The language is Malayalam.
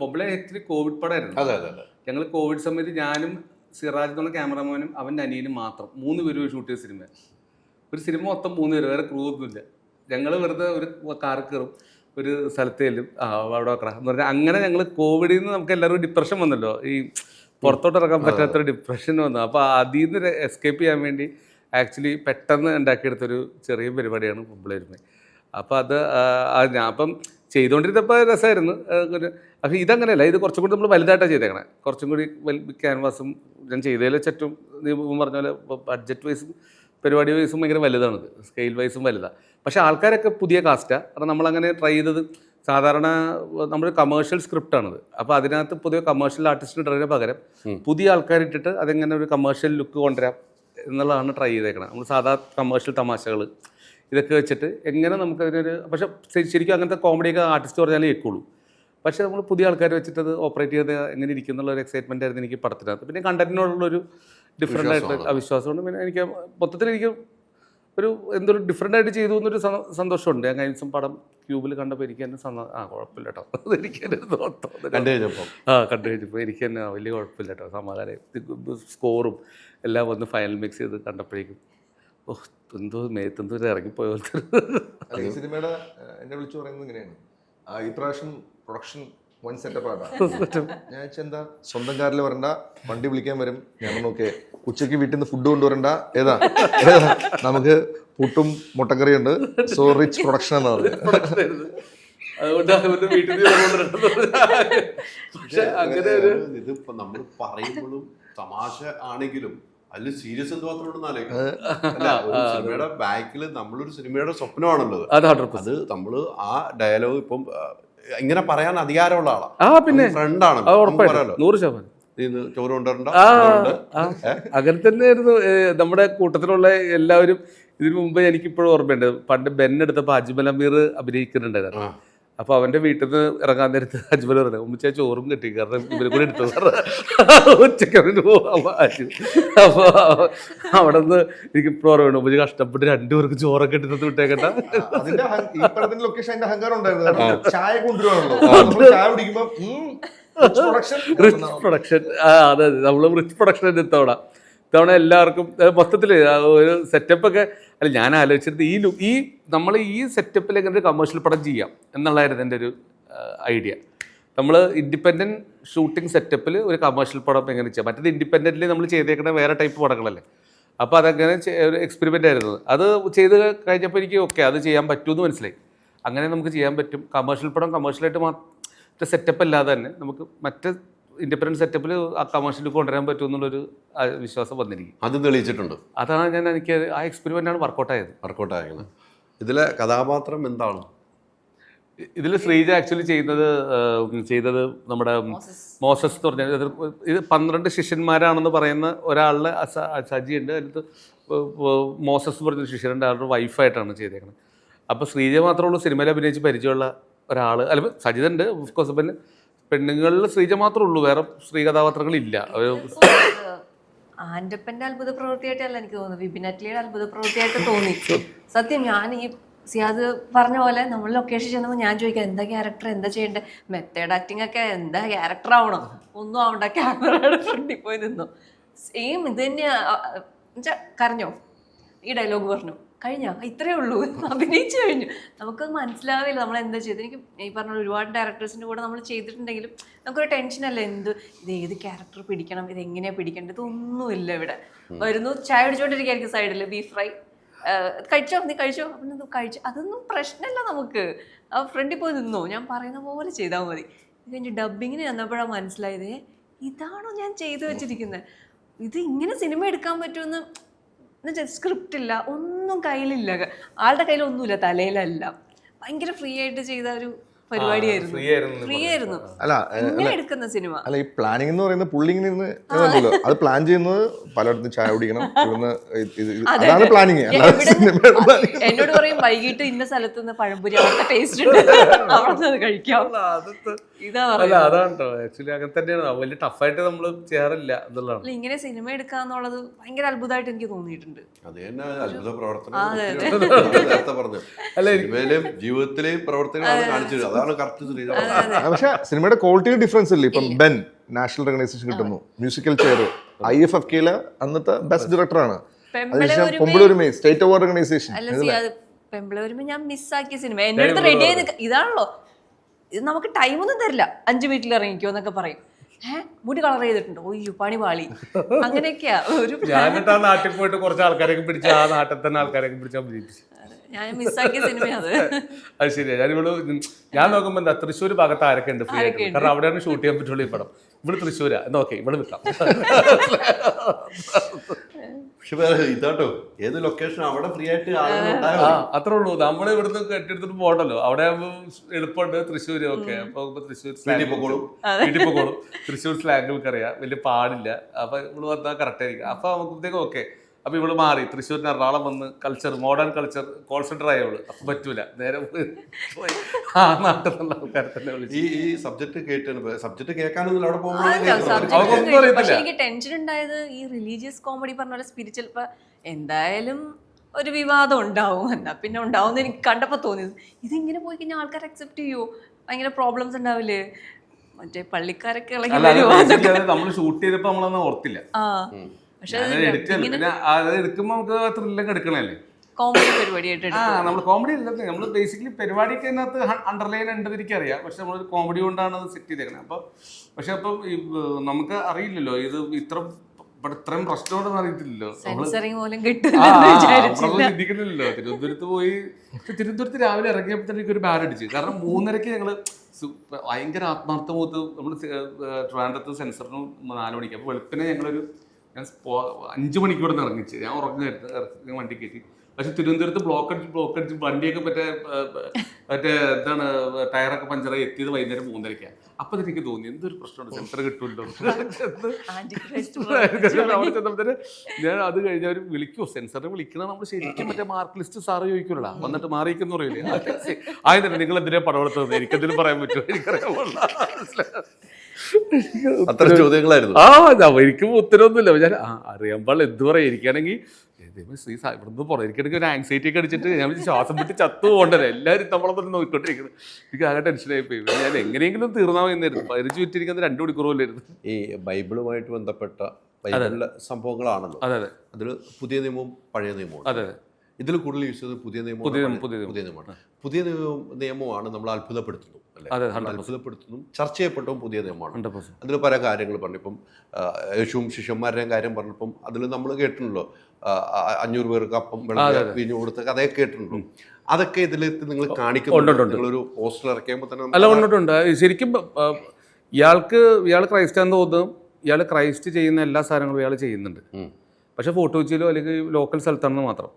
പൊമ്പിള ആക്ച്വലി കോവിഡ് പടമായിരുന്നു. അതെ അതെ അതെ. ഞങ്ങൾ കോവിഡ് സമയത്ത് ഞാനും സിറാജ് എന്നുള്ള ക്യാമറമാനും അവൻ്റെ അനിയനും മാത്രം 3 പേര് ഷൂട്ട് ചെയ്ത സിനിമ. ഒരു സിനിമ മൊത്തം 3 പേര്, വേറെ ക്രൂ ഒന്നുമില്ല. ഞങ്ങൾ വെറുതെ ഒരു കാർ കയറും, ഒരു സ്ഥലത്ത് ചെല്ലും, അവിടെ വെക്കണം എന്ന് പറഞ്ഞാൽ അങ്ങനെ ഞങ്ങൾ കോവിഡിൽ നിന്ന് നമുക്ക് എല്ലാവരും ഡിപ്രഷൻ വന്നല്ലോ, ഈ പുറത്തോട്ട് ഇറങ്ങാൻ പറ്റാത്തൊരു ഡിപ്രഷൻ വന്നു. അപ്പോൾ അതിൽ നിന്ന് എസ്കേപ്പ് ചെയ്യാൻ വേണ്ടി ആക്ച്വലി പെട്ടെന്ന് ഉണ്ടാക്കിയെടുത്തൊരു ചെറിയ പരിപാടിയാണ് പൊമ്പിള. അപ്പോൾ അത് ഞാൻ അപ്പം ചെയ്തുകൊണ്ടിരുന്നപ്പോൾ രസമായിരുന്നു. പക്ഷേ ഇതങ്ങനെയല്ല, ഇത് കുറച്ചും കൂടി നമ്മൾ വലുതായിട്ടാണ് ചെയ്തേക്കണേ. കുറച്ചും കൂടി ക്യാൻവാസും ഞാൻ ചെയ്തതിൽ ചുറ്റും നീ പറഞ്ഞ പോലെ ബഡ്ജറ്റ് വൈസും പരിപാടി വൈസും ഭയങ്കര വലുതാണിത്, സ്കെയിൽ വൈസും വലുതാണ്. പക്ഷേ ആൾക്കാരൊക്കെ പുതിയ കാസ്റ്റാണ്. കാരണം നമ്മളങ്ങനെ ട്രൈ ചെയ്തത് സാധാരണ നമ്മൾ കമേഴ്ഷ്യൽ സ്ക്രിപ്റ്റാണിത്. അപ്പോൾ അതിനകത്ത് പൊതുവെ കമേഴ്ഷ്യൽ ആർട്ടിസ്റ്റിന് ഇടുന്നതിന് പകരം പുതിയ ആൾക്കാരിട്ടിട്ട് അതെങ്ങനെ ഒരു കമേഴ്ഷ്യൽ ലുക്ക് കൊണ്ടുവരാം എന്നുള്ളതാണ് ട്രൈ ചെയ്തേക്കണം. നമ്മൾ സാധാ കമേഴ്ഷ്യൽ തമാശകൾ ഇതൊക്കെ വെച്ചിട്ട് എങ്ങനെ നമുക്കതിനൊരു, പക്ഷേ ശരിക്കും അങ്ങനത്തെ കോമഡിയൊക്കെ ആർട്ടിസ്റ്റ് പറഞ്ഞാലേ കേൾക്കുള്ളൂ. പക്ഷേ നമ്മൾ പുതിയ ആൾക്കാർ വെച്ചിട്ട് അത് ഓപ്പറേറ്റ് ചെയ്ത് എങ്ങനെ ഇരിക്കും എന്നുള്ളൊരു എക്സൈറ്റ്മെൻ്റ് ആയിരുന്നു എനിക്ക് പടത്തിനകത്ത്. പിന്നെ കണ്ടന്റിനോടുള്ളൊരു ഡിഫറെൻ്റ് ആയിട്ട് അവിശ്വാസമുണ്ട്. പിന്നെ എനിക്ക് മൊത്തത്തിൽ എനിക്ക് ഒരു എന്തൊരു ഡിഫറെൻ്റ് ആയിട്ട് ചെയ്തു എന്നൊരു സന്തോഷമുണ്ട്. ഞാൻ കഴിഞ്ഞ ദിവസം പടം ക്യൂബിൽ കണ്ടപ്പോൾ എനിക്ക് തന്നെ കുഴപ്പമില്ല കേട്ടോ, അതെനിക്ക് തന്നെ കണ്ടു കഴിഞ്ഞപ്പോൾ എനിക്ക് തന്നെ വലിയ കുഴപ്പമില്ല കേട്ടോ, സമാധാനം. സ്കോറും എല്ലാം വന്ന് ഫൈനൽ മിക്സ് ചെയ്ത് കണ്ടപ്പോഴേക്കും എന്തോ മേത്തെന്തോ ഇറങ്ങിപ്പോയ പോലത്തെ. ഈ സിനിമയുടെ എന്നെ വിളിച്ചു പറയുന്നത് ഇങ്ങനെയാണ്, ഇപ്രാവശ്യം പ്രൊഡക്ഷൻ വൺ സെറ്റപ്പാണ്. ഞാൻ എന്താ സ്വന്തം കാറിൽ വരണ്ട, വണ്ടി വിളിക്കാൻ വരും. ഞാൻ നോക്കേ ഉച്ചയ്ക്ക് വീട്ടിൽ നിന്ന് ഫുഡ് കൊണ്ടുവരണ്ട, ഏതാ നമുക്ക് പുട്ടും മുട്ടക്കറിയുണ്ട്, സോ റിച്ച് പ്രൊഡക്ഷൻ എന്നാണ് പറഞ്ഞത്. ഇതിപ്പോ നമ്മൾ പറയുമ്പോഴും തമാശ ആണെങ്കിലും അതിൽ സീരിയസ് എന്തുമാത്രമുണ്ടെന്നാലേ സിനിമയുടെ ബാക്കിൽ നമ്മളൊരു സിനിമയുടെ സ്വപ്നമാണല്ലോ അത്. നമ്മള് ആ ഡയലോഗ് ഇപ്പം ഇങ്ങനെ പറയാൻ അധികാരമുള്ള ആളാണ്, പിന്നെ ഫ്രണ്ടാണ്, ചോറ് കൊണ്ടുവരണ്ട. അങ്ങനെ തന്നെയായിരുന്നു നമ്മുടെ കൂട്ടത്തിലുള്ള എല്ലാവരും. ഇതിനു മുമ്പ് എനിക്കിപ്പോഴും ഓർമ്മയുണ്ട്, പണ്ട് ബെന്നെടുത്തപ്പോൾ അജ്മൽ അമീർ അഭിനയിക്കുന്നുണ്ടായിരുന്നു. അപ്പോൾ അവൻ്റെ വീട്ടിൽ നിന്ന് ഇറങ്ങാൻ നേരത്ത് അജ്മൽ പറഞ്ഞു, ഉമ്മിച്ച ചോറും കിട്ടി, കാരണം ഇവരെ കൂടെ എടുത്തു ഉച്ചയ്ക്ക് പോകാൻ. അപ്പോൾ അവിടെ നിന്ന് എനിക്ക് ഇപ്പോൾ ഓർമ്മയുണ്ട്, ഉമ്മച്ച് കഷ്ടപ്പെട്ട് 2 പേർക്ക് ചോറൊക്കെ എടുത്തത് വിട്ടേക്കട്ട. റിച്ച് പ്രൊഡക്ഷൻ, അതെ അതെ, നമ്മൾ റിച്ച് പ്രൊഡക്ഷൻ ഇത്തവണ എല്ലാവർക്കും മൊത്തത്തിൽ ഒരു സെറ്റപ്പൊക്കെ. അല്ല, ഞാൻ ആലോചിച്ചിരുന്നത് ഈ നമ്മൾ ഈ സെറ്റപ്പിൽ എങ്ങനെ ഒരു കമേഴ്ഷ്യൽ പടം ചെയ്യാം എന്നുള്ളതായിരുന്നു എൻ്റെ ഒരു ഐഡിയ. നമ്മൾ ഇൻഡിപെൻഡൻറ്റ് ഷൂട്ടിംഗ് സെറ്റപ്പിൽ ഒരു കമേഴ്ഷ്യൽ പടം എങ്ങനെ ചെയ്യാം. മറ്റേത് ഇൻഡിപെൻഡൻ്റ്ലി നമ്മൾ ചെയ്തേക്കുന്ന വേറെ ടൈപ്പ് പടങ്ങളല്ലേ. അപ്പോൾ അതങ്ങനെ ഒരു എക്സ്പെരിമെൻ്റ് ആയിരുന്നു. അത് ചെയ്ത് കഴിഞ്ഞപ്പോൾ എനിക്ക് ഓക്കെ അത് ചെയ്യാൻ പറ്റുമെന്ന് മനസ്സിലായി. അങ്ങനെ നമുക്ക് ചെയ്യാൻ പറ്റും. കമേഴ്ഷ്യൽ പടം കമേഴ്ഷ്യലായിട്ട് മറ്റേ സെറ്റപ്പ് അല്ലാതെ തന്നെ നമുക്ക് മറ്റേ ഇൻഡിപെൻഡൻറ്റ് സെറ്റപ്പിൽ ആ കമേഴ്ഷ്യൽ കൊണ്ടുവരാൻ പറ്റും എന്നുള്ളൊരു വിശ്വാസം വന്നിരിക്കും. അത് തെളിയിച്ചിട്ടുണ്ട്. അതാണ് എനിക്ക് ആ എക്സ്പെരിമെൻ്റാണ് വർക്കൗട്ടായത്. ഇതിലെ കഥാപാത്രം എന്താണ്? ഇതിൽ ശ്രീജ ആക്ച്വലി ചെയ്തത് നമ്മുടെ മോസസ് എന്ന് പറഞ്ഞാൽ ഇത് 12 ശിഷ്യന്മാരാണെന്ന് പറയുന്ന ഒരാളുടെ സജിയുണ്ട്. അതിനകത്ത് മോസസ് പറഞ്ഞൊരു ശിഷ്യനുണ്ട്, ആളുടെ വൈഫായിട്ടാണ് ചെയ്തേക്കുന്നത്. അപ്പോൾ ശ്രീജ മാത്രമേ ഉള്ളൂ സിനിമയിൽ അഭിനയിച്ച് പരിചയമുള്ള ഒരാൾ. അല്ല, സജിതുണ്ട് ഓഫ്കോഴ്സ്. പിന്നെ പെണ്ണുങ്ങളിൽ ശ്രീജ മാത്രമേ ഉള്ളൂ, വേറെ സ്ത്രീ കഥാപാത്രങ്ങളില്ല. ആൻ്റപ്പൻ്റെ അത്ഭുത പ്രവൃത്തിയായിട്ടല്ല എനിക്ക് തോന്നുന്നു, വിപിൻ അറ്റ്ലിയുടെ അത്ഭുത പ്രവൃത്തിയായിട്ട് തോന്നി. സത്യം, ഞാൻ ഈ സിയാദ് പറഞ്ഞ പോലെ നമ്മൾ ലൊക്കേഷൻ ചെന്നപ്പോൾ ഞാൻ ചോദിക്കാം എന്താ ക്യാരക്ടർ, എന്താ ചെയ്യേണ്ടത്, മെത്തേഡ് ആക്ടിങ് ഒക്കെ എന്താ ക്യാരക്ടർ ആവണം, ഒന്നും ആവണ്ട, ക്യാമറയുടെ ഫ്രണ്ടിൽ പോയി നിന്നു. സെയിം ഇത് തന്നെയാ. എന്നുവെച്ചാൽ കരഞ്ഞോ, ഈ ഡയലോഗ് പറഞ്ഞു, കഴിഞ്ഞോ, ഇത്രയേ ഉള്ളൂ, അഭിനയിച്ചു കഴിഞ്ഞു. നമുക്കത് മനസ്സിലാവില്ല നമ്മൾ എന്താ ചെയ്തത്. എനിക്ക് ഈ പറഞ്ഞ ഒരുപാട് ഡയറക്ടേഴ്സിൻ്റെ കൂടെ നമ്മൾ ചെയ്തിട്ടുണ്ടെങ്കിലും നമുക്കൊരു ടെൻഷനല്ല, ഇത് ഏത് ക്യാരക്ടർ പിടിക്കണം, ഇത് എങ്ങനെയാണ് പിടിക്കേണ്ടത്, ഇതൊന്നുമില്ല. ഇവിടെ വരുന്നു, ചായ പിടിച്ചോണ്ടിരിക്കുകയായിരിക്കും സൈഡിൽ, ബീഫ് ഫ്രൈ കഴിച്ചോ, നീ കഴിച്ചോ, അപ്പം കഴിച്ചു, അതൊന്നും പ്രശ്നമല്ല. നമുക്ക് ആ ഫ്രണ്ടിൽ പോയി നിന്നോ, ഞാൻ പറയുന്ന പോലെ ചെയ്താൽ മതി. ഇത് കഴിഞ്ഞ് ഡബ്ബിങ്ങിന് ചെന്നപ്പോഴാണ് മനസ്സിലായത്, ഇതാണോ ഞാൻ ചെയ്തു വെച്ചിരിക്കുന്നത്, ഇത് ഇങ്ങനെ സിനിമ എടുക്കാൻ പറ്റുമെന്ന്. എന്നുവെച്ചാൽ സ്ക്രിപ്റ്റ് ഇല്ല, ഒന്നും കയ്യിലില്ല, ആളുടെ കയ്യിലൊന്നുമില്ല, തലയിലല്ല. ഭയങ്കര ഫ്രീ ആയിട്ട് ചെയ്ത ഒരു പരിപാടിയായിരുന്നു. ഫ്രീ ആയിരുന്നു. ഇങ്ങനെ എടുക്കുന്ന സിനിമ അല്ല. ഈ പ്ലാനിങ് എന്ന് പറയുന്നത് പുള്ളിങ്ങിന് ഇരുന്ന് അത് പ്ലാൻ ചെയ്യുന്നത് പലയിടത്തും ചായ കുടിക്കണം, അതാണ് പ്ലാനിങ്. എന്നോട് പറയും വൈകിട്ട് ഇന്ന സ്ഥലത്ത് നിന്ന് പഴംപൊരി അവിടുത്തെ ടേസ്റ്റ് ഉണ്ട്, അവിടെ കഴിക്കാം. ഇതാ അല്ല പറയുന്നത്. അതാണ് കേട്ടോ ആക്ച്വലി അങ്ങനെ തന്നെയാണ് വലിയ ടഫായിട്ട് നമ്മൾ ചെയ്യാറില്ല എന്നുള്ളതാണ്. അല്ല, ഇങ്ങനെ സിനിമ എടുക്കാന്നുള്ളത് ഭയങ്കര അത്ഭുതമായിട്ട് എനിക്ക് തോന്നിയിട്ടുണ്ട്. അത് തന്നെ അത്ഭുത പ്രവർത്തനം. അതെ, നേരത്തെ പറഞ്ഞു സിനിമയിലെയും ജീവിതത്തിലെയും പ്രവർത്തനങ്ങളാണ് കാണിച്ചത്. അതാണ് കറക്റ്റ് ശ്രീധർ. പക്ഷെ സിനിമയുടെ ക്വാളിറ്റി ഡിഫറൻസ് ഇല്ലേ? ഇപ്പം ബെൻ നാഷണൽ റെക്കഗ്നൈസേഷൻ കിട്ടുന്നു, മ്യൂസിക്കൽ ചെയർ IFFK അന്നത്തെ ബെസ്റ്റ് ഡയറക്ടറാണ്. അതിനുശേഷം പൊമ്പിളൊരുമ സ്റ്റേറ്റ് അവാർഡ് ഓർഗനൈസേഷൻ. അല്ല സിയാദ്, പെമ്പിള ഞാൻ മിസ്സാക്കിയ സിനിമ എന്റെ അടുത്ത് റെഡി ആയി ഇതാണല്ലോ, ഇത് നമുക്ക് ടൈമൊന്നും തരില്ല, 5 മിനിറ്റിൽ ഇറങ്ങിക്കോ എന്നൊക്കെ പറയും. മുടി കളർ ചെയ്തിട്ടുണ്ട്, ഒയ്യോ പണി പാളി, അങ്ങനെയൊക്കെയാ. ഒരു ഞാനിട്ട് ആ നാട്ടിൽ പോയിട്ട് കുറച്ച് ആൾക്കാരൊക്കെ പിടിച്ച് ആ നാട്ടിൽ തന്നെ ആൾക്കാരൊക്കെ പിടിച്ച് അഭിനയിച്ചു. ഞാൻ മിസ്സാക്കിയ സിനിമയത്. അത് ശരിയാ. ഞാൻ നോക്കുമ്പോ എന്താ തൃശ്ശൂർ ഭാഗത്ത് ആരൊക്കെ ഉണ്ട് ഫ്രീ ആയിട്ട്, കാരണം അവിടെയാണ് ഷൂട്ട് ചെയ്യാൻ പറ്റുള്ളൂ ഈ പടം. ഇവിടെ തൃശ്ശൂരാ എന്നാ ഓക്കെ ഇവിടെ വിൽക്കാം. പക്ഷെ ഇതാട്ടോ ഏത് ലൊക്കേഷൻ അവിടെ ഫ്രീ ആയിട്ട് അത്രേ ഉള്ളൂ. നമ്മൾ ഇവിടുന്ന് കെട്ടിയെടുത്തിട്ട് പോകണ്ടല്ലോ, അവിടെ ആകുമ്പോൾ എളുപ്പമുണ്ട്. തൃശ്ശൂര് ഒക്കെ അപ്പൊ തൃശ്ശൂർ വീട്ടിൽ പൊക്കോളും. തൃശ്ശൂർ സ്ലാങ്ങുകൾക്ക് അറിയാം, വലിയ പാടില്ല. അപ്പൊ ഇവള് വന്നാൽ കറക്റ്റ് ആയിരിക്കും. അപ്പൊ നമുക്കത്തേക്കും ഓക്കെ. അപ്പൊ ഇവള് മാറി തൃശ്ശൂരിന് എറണാകുളം വന്ന് culture modern culture call centre ആയവള്. അപ്പൊ പറ്റൂല, നേരെ പോയി ആ നാട്ടിൽ നിന്നുള്ള ആൾക്കാരെ തന്നെ വിളിച്ചു. ഈ സബ്ജക്ട് കേട്ടാണ് സബ്ജക്ട് കേൾക്കാനൊന്നും അവിടെ പക്ഷെ എനിക്ക് ടെൻഷൻ ഉണ്ടായത് ഈ റിലീജിയസ് കോമഡി പറഞ്ഞ പോലെ സ്പിരിച്വൽ, ഇപ്പൊ എന്തായാലും ഒരു വിവാദം ഉണ്ടാവും, എന്നാ പിന്നെ ഉണ്ടാവും എനിക്ക് കണ്ടപ്പോ തോന്നിയത്. ഇതിങ്ങനെ പോയി കഴിഞ്ഞാൽ ആൾക്കാർ അക്സെപ്റ്റ് ചെയ്യോ? ഭയങ്കര പ്രോബ്ലംസ് ഉണ്ടാവില്ലേ? മറ്റേ പള്ളിക്കാരൊക്കെ നമ്മൾ ഷൂട്ട് ചെയ്തപ്പോ നമ്മളൊന്നും ഓർത്തില്ല. പക്ഷെ എടുക്കുമ്പോ നമുക്ക് ത്രില്ലൊക്കെ എടുക്കണല്ലേ, കോമഡി പരിപാടിയായിട്ട് നമ്മൾ കോമഡി അല്ല, നമ്മൾ ബേസിക്കലി പരിപാടിക്ക് അതിനകത്ത് അണ്ടർലൈൻ ഉണ്ടെന്ന് എനിക്കറിയാം. പക്ഷെ നമ്മൾ കോമഡി കൊണ്ടാണ് അത് സെറ്റ് ചെയ്തേക്കണത്. അപ്പൊ പക്ഷെ അപ്പം നമുക്ക് അറിയില്ലല്ലോ ഇത് ഇത്രയും പ്രശ്നമുണ്ടെന്ന് അറിയത്തില്ലല്ലോ, ചിന്തിക്കുന്നില്ലല്ലോ. തിരുവനന്തപുരത്ത് പോയി, തിരുവനന്തപുരത്ത് രാവിലെ ഇറങ്ങിയപ്പോൾ തന്നെ എനിക്കൊരു ബാഡ് അടിച്ചു. കാരണം 3:30 ഞങ്ങള് ഭയങ്കര ആത്മാർത്ഥമൂത്ത് നമ്മൾ ട്രിവാൻഡ്രത്ത് സെൻസറിന് 4 മണിക്ക്. അപ്പോൾ വെളുപ്പിനെ ഞാൻ 5 മണിക്കൂടെ ഇറങ്ങിച്ച്. ഞാൻ ഉറങ്ങായിരുന്നു, വണ്ടി കയറ്റി. പക്ഷെ തിരുവനന്തപുരത്ത് ബ്ലോക്ക് അടിച്ച് വണ്ടിയൊക്കെ മറ്റേ എന്താണ് ടയറൊക്കെ പഞ്ചറായി എത്തിയത് വൈകുന്നേരം 3:30. അപ്പൊ എനിക്ക് തോന്നി എന്തൊരു പ്രശ്നമുണ്ട്, സെൻസർ കിട്ടുമല്ലോ. അവിടെ ചെന്നപ്പോഴത്തേന് ഞാൻ അത് കഴിഞ്ഞ അവർ വിളിക്കുമോ, സെൻസറിന് വിളിക്കണ നമ്മൾ ശരിക്കും മറ്റേ മാർക്ക് ലിസ്റ്റ് സാറ് ചോദിക്കുമല്ലോ, വന്നിട്ട് മാറിയിക്കെന്ന് പറയില്ലേ. ആയതന്നെ നിങ്ങൾ എന്തിനാ പടം എടുത്തത്, എനിക്കെന്തിനും പറയാൻ പറ്റുമോ, എനിക്കറിയാൻ അത്ര ചോദ്യങ്ങളായിരുന്നു. എനിക്കും ഉത്തരവൊന്നുമില്ല. ഞാൻ അറിയാൻ പാടില്ല എന്ത് പറയാം. എനിക്കാണെങ്കിൽ ഇവിടുന്ന് പുറത്തേക്ക് ഒരു ആങ്സൈറ്റി ഒക്കെ അടിച്ചിട്ട് ഞാൻ ശ്വാസം വിട്ട് ചത്തു പോകണ്ടല്ലേ, എല്ലാവരും നമ്മളൊന്നും നോക്കിക്കൊണ്ടിരിക്കുന്നത്. എനിക്ക് ആകെ ടെൻഷനായി പോയി. ഞാൻ എങ്ങനെയെങ്കിലും തീർന്നാ എന്നായിരുന്നു. 15 മിനിറ്റ് ഇരിക്കുന്നത് 2 മണിക്കൂർ പോലെയായിരുന്നു. ഈ ബൈബിളുമായിട്ട് ബന്ധപ്പെട്ട ബൈബിളിലെ സംഭവങ്ങളാണല്ലോ. അതെ, അതിൽ പുതിയ നിയമവും പഴയ നിയമവും. അതെ, ഇതിൽ കൂടുതൽ യൂസ് ചെയ്തത് പുതിയ നിയമമാണ്. പുതിയ നിയമമാണ് നമ്മൾ അത്ഭുതപ്പെടുത്തുന്നു, അത്ഭുതപ്പെടുത്തുന്നു, ചർച്ച ചെയ്യപ്പെട്ടതും പുതിയ നിയമമാണ്. അതിൽ പല കാര്യങ്ങൾ പറഞ്ഞു. ഇപ്പം യേശുവും ശിഷ്യന്മാരുടെയും കാര്യം പറഞ്ഞപ്പം അതിൽ നമ്മൾ കേട്ടിട്ടുണ്ടല്ലോ, 500 പേർക്ക് അപ്പം വീഞ്ഞു കൊടുത്ത കഥയൊക്കെ കേട്ടിട്ടുണ്ടോ? അതൊക്കെ ഇതിലേക്ക് നിങ്ങൾ കാണിക്കുന്നുണ്ട്. നിങ്ങളൊരു പോസ്റ്റർ ഇറക്കിയപ്പോൾ തന്നെ അല്ല കൊണ്ടിട്ടുണ്ട്. ശരിക്കും ഇയാൾ ക്രൈസ്റ്റാന്ന് തോന്നുന്നു. ഇയാൾ ക്രൈസ്റ്റ് ചെയ്യുന്ന എല്ലാ സാധനങ്ങളും ഇയാൾ ചെയ്യുന്നുണ്ട്. പക്ഷെ ഫോട്ടോ വെച്ചിലോ അല്ലെങ്കിൽ ലോക്കൽ സ്ഥലത്താണെന്ന് മാത്രം.